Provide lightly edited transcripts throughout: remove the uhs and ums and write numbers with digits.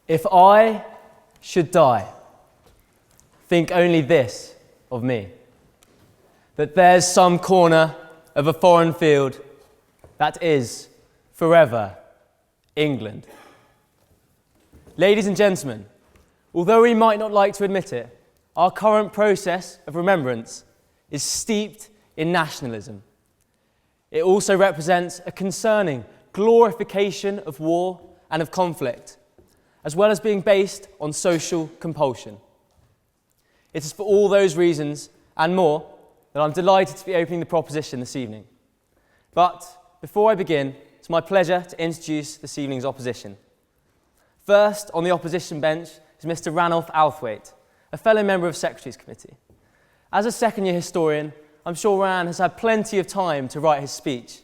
If I should die, think only this of me, that there's some corner of a foreign field that is forever England. Ladies and gentlemen, although we might not like to admit it, our current process of remembrance is steeped in nationalism. It also represents a concerning glorification of war and of conflict, as well as being based on social compulsion. It is for all those reasons and more that I'm delighted to be opening the proposition this evening. But before I begin, it's my pleasure to introduce this evening's opposition. First on the opposition bench is Mr. Ranulph Althwaite, a fellow member of Secretary's Committee. As a second-year historian, I'm sure Ran has had plenty of time to write his speech.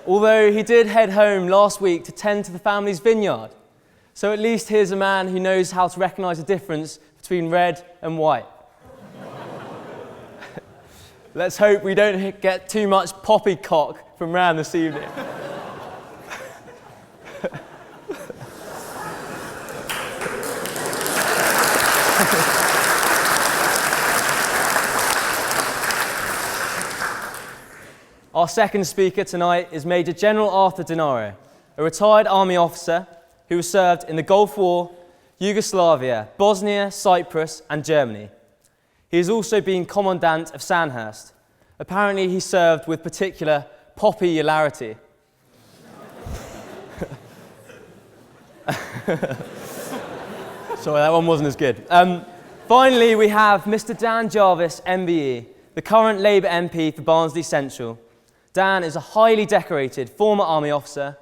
Although he did head home last week to tend to the family's vineyard. So at least here's a man who knows how to recognise the difference between red and white. Let's hope we don't get too much poppycock from Ran this evening. Our second speaker tonight is Major General Arthur Denaro, a retired army officer who served in the Gulf War, Yugoslavia, Bosnia, Cyprus and Germany. He has also been Commandant of Sandhurst. Apparently he served with particular popularity. Sorry, that one wasn't as good. Finally, we have Mr. Dan Jarvis Mbe, the current Labour MP for Barnsley Central. Dan is a highly decorated former army officer,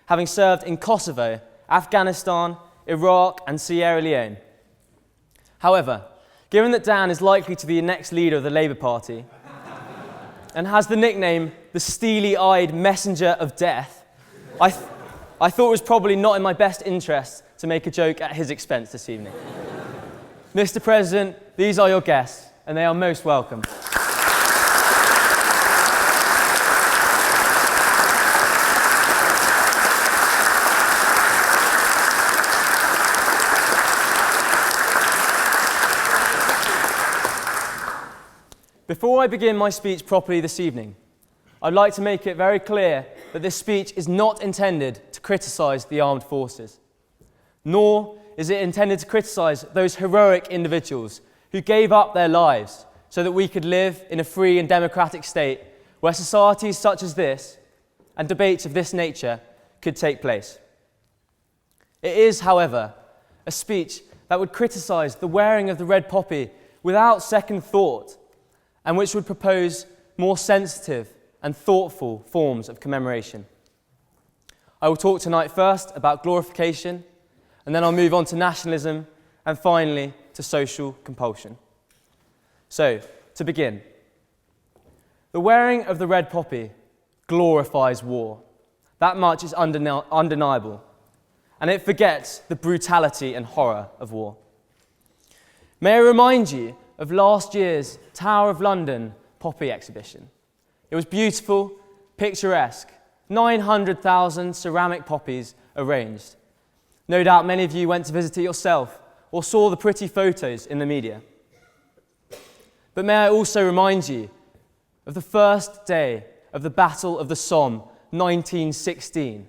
having served in Kosovo, Afghanistan, Iraq and Sierra Leone. However, given that Dan is likely to be the next leader of the Labour Party and has the nickname the steely-eyed messenger of death, I thought it was probably not in my best interest to make a joke at his expense this evening. Mr. President, these are your guests, and they are most welcome. Before I begin my speech properly this evening, I'd like to make it very clear that this speech is not intended to criticise the armed forces, nor is it intended to criticise those heroic individuals who gave up their lives so that we could live in a free and democratic state where societies such as this and debates of this nature could take place. It is, however, a speech that would criticise the wearing of the red poppy without second thought, and which would propose more sensitive and thoughtful forms of commemoration. I will talk tonight first about glorification, and then I'll move on to nationalism, and finally to social compulsion. So, to begin, the wearing of the red poppy glorifies war. That much is undeniable, and it forgets the brutality and horror of war. May I remind you of last year's Tower of London poppy exhibition. It was beautiful, picturesque, 900,000 ceramic poppies arranged. No doubt many of you went to visit it yourself or saw the pretty photos in the media. But may I also remind you of the first day of the Battle of the Somme, 1916.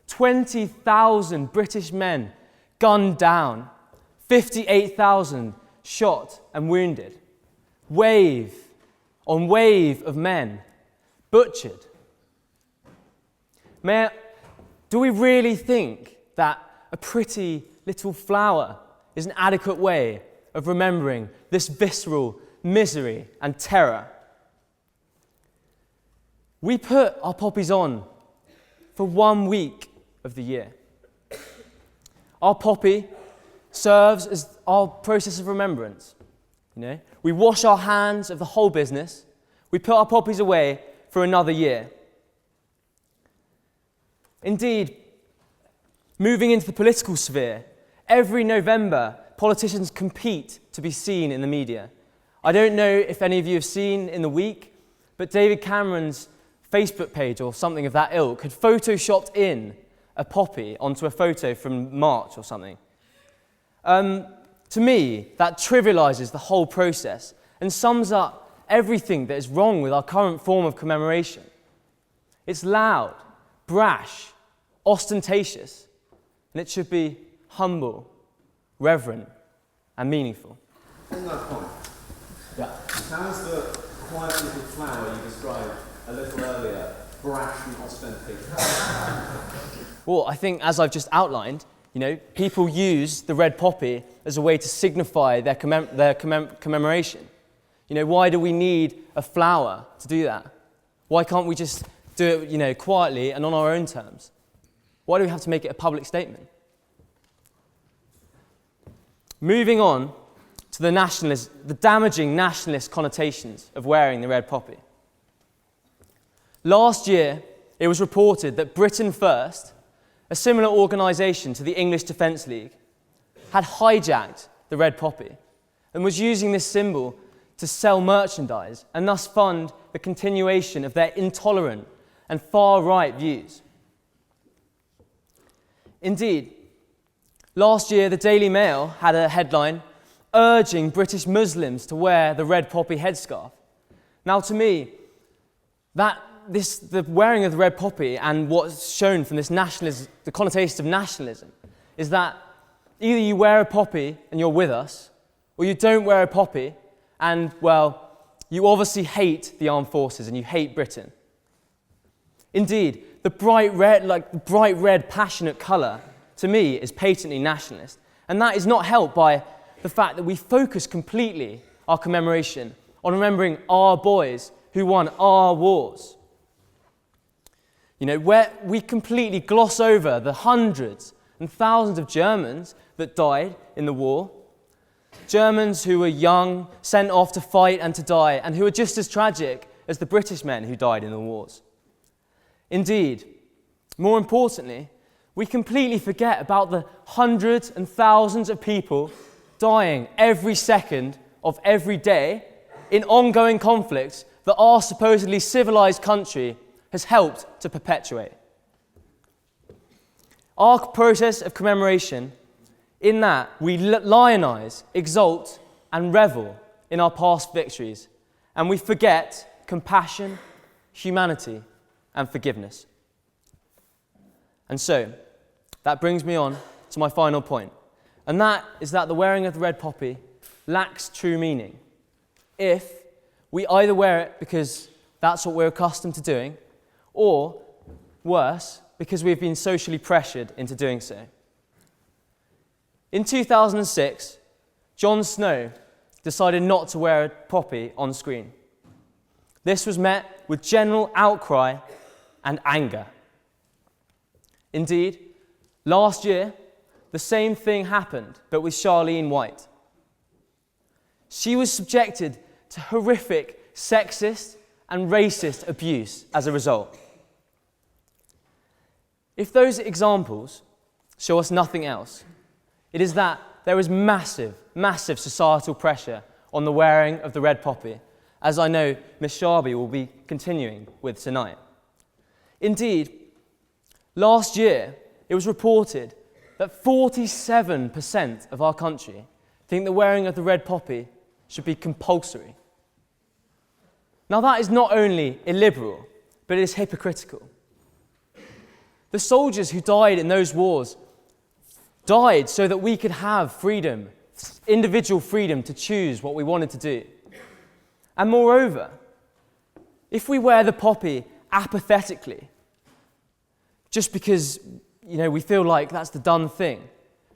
20,000 British men gunned down, 58,000 shot and wounded, wave on wave of men butchered. Do we really think that a pretty little flower is an adequate way of remembering this visceral misery and terror? We put our poppies on for 1 week of the year. Our poppy serves as our process of remembrance. We wash our hands of the whole business. We put our poppies away for another year. Indeed, moving into the political sphere, every November, politicians compete to be seen in the media. I don't know if any of you have seen in the week, but David Cameron's Facebook page or something of that ilk had photoshopped in a poppy onto a photo from March or something. To me, that trivialises the whole process and sums up everything that is wrong with our current form of commemoration. It's loud, brash, ostentatious, and it should be humble, reverent, and meaningful. On that point, how's the quiet little flower you described a little earlier brash and ostentatious? Well, I think, as I've just outlined, people use the red poppy as a way to signify their commemoration. Why do we need a flower to do that? Why can't we just do it, quietly and on our own terms? Why do we have to make it a public statement? Moving on to the damaging nationalist connotations of wearing the red poppy. Last year, it was reported that Britain First, a similar organisation to the English Defence League, had hijacked the red poppy and was using this symbol to sell merchandise and thus fund the continuation of their intolerant and far-right views. Indeed, last year the Daily Mail had a headline urging British Muslims to wear the red poppy headscarf. Now, to me, the wearing of the red poppy and what's shown from this nationalism, the connotations of nationalism, is that either you wear a poppy and you're with us, or you don't wear a poppy and, well, you obviously hate the armed forces and you hate Britain. Indeed, the bright red passionate colour, to me, is patently nationalist. And that is not helped by the fact that we focus completely our commemoration on remembering our boys who won our wars. Where we completely gloss over the hundreds and thousands of Germans that died in the war, Germans who were young, sent off to fight and to die, and who are just as tragic as the British men who died in the wars. Indeed, more importantly, we completely forget about the hundreds and thousands of people dying every second of every day in ongoing conflicts that our supposedly civilized country has helped to perpetuate. Our process of commemoration, in that we lionize, exalt, and revel in our past victories, and we forget compassion, humanity, and forgiveness. And so, that brings me on to my final point, and that is that the wearing of the red poppy lacks true meaning if we either wear it because that's what we're accustomed to doing, or, worse, because we've been socially pressured into doing so. In 2006, Jon Snow decided not to wear a poppy on screen. This was met with general outcry and anger. Indeed, last year, the same thing happened, but with Charlene White. She was subjected to horrific sexist and racist abuse as a result. If those examples show us nothing else, it is that there is massive, massive societal pressure on the wearing of the red poppy, as I know Ms. Sharby will be continuing with tonight. Indeed, last year it was reported that 47% of our country think the wearing of the red poppy should be compulsory. Now that is not only illiberal, but it is hypocritical. The soldiers who died in those wars died so that we could have freedom, individual freedom to choose what we wanted to do. And moreover, if we wear the poppy apathetically, just because we feel like that's the done thing,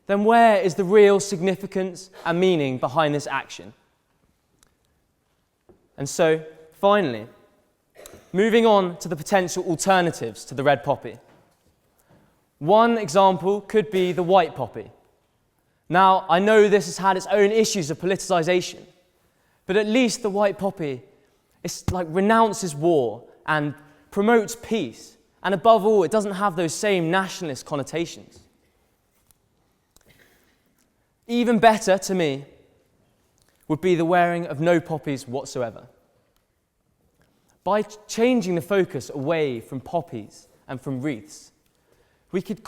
then where is the real significance and meaning behind this action? And so, finally, moving on to the potential alternatives to the red poppy. One example could be the white poppy. Now, I know this has had its own issues of politicization, but at least the white poppy renounces war and promotes peace, and above all, it doesn't have those same nationalist connotations. Even better, to me, would be the wearing of no poppies whatsoever. By changing the focus away from poppies and from wreaths, we could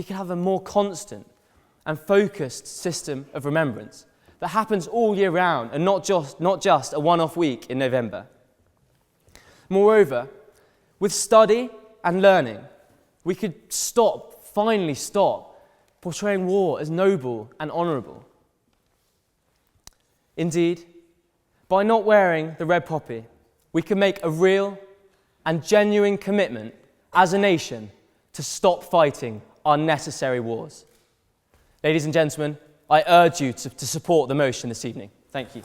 have a more constant and focused system of remembrance that happens all year round and not just a one-off week in November. Moreover, with study and learning, we could finally stop portraying war as noble and honourable. Indeed, by not wearing the red poppy, we can make a real and genuine commitment as a nation to stop fighting unnecessary wars. Ladies and gentlemen, I urge you to support the motion this evening. Thank you.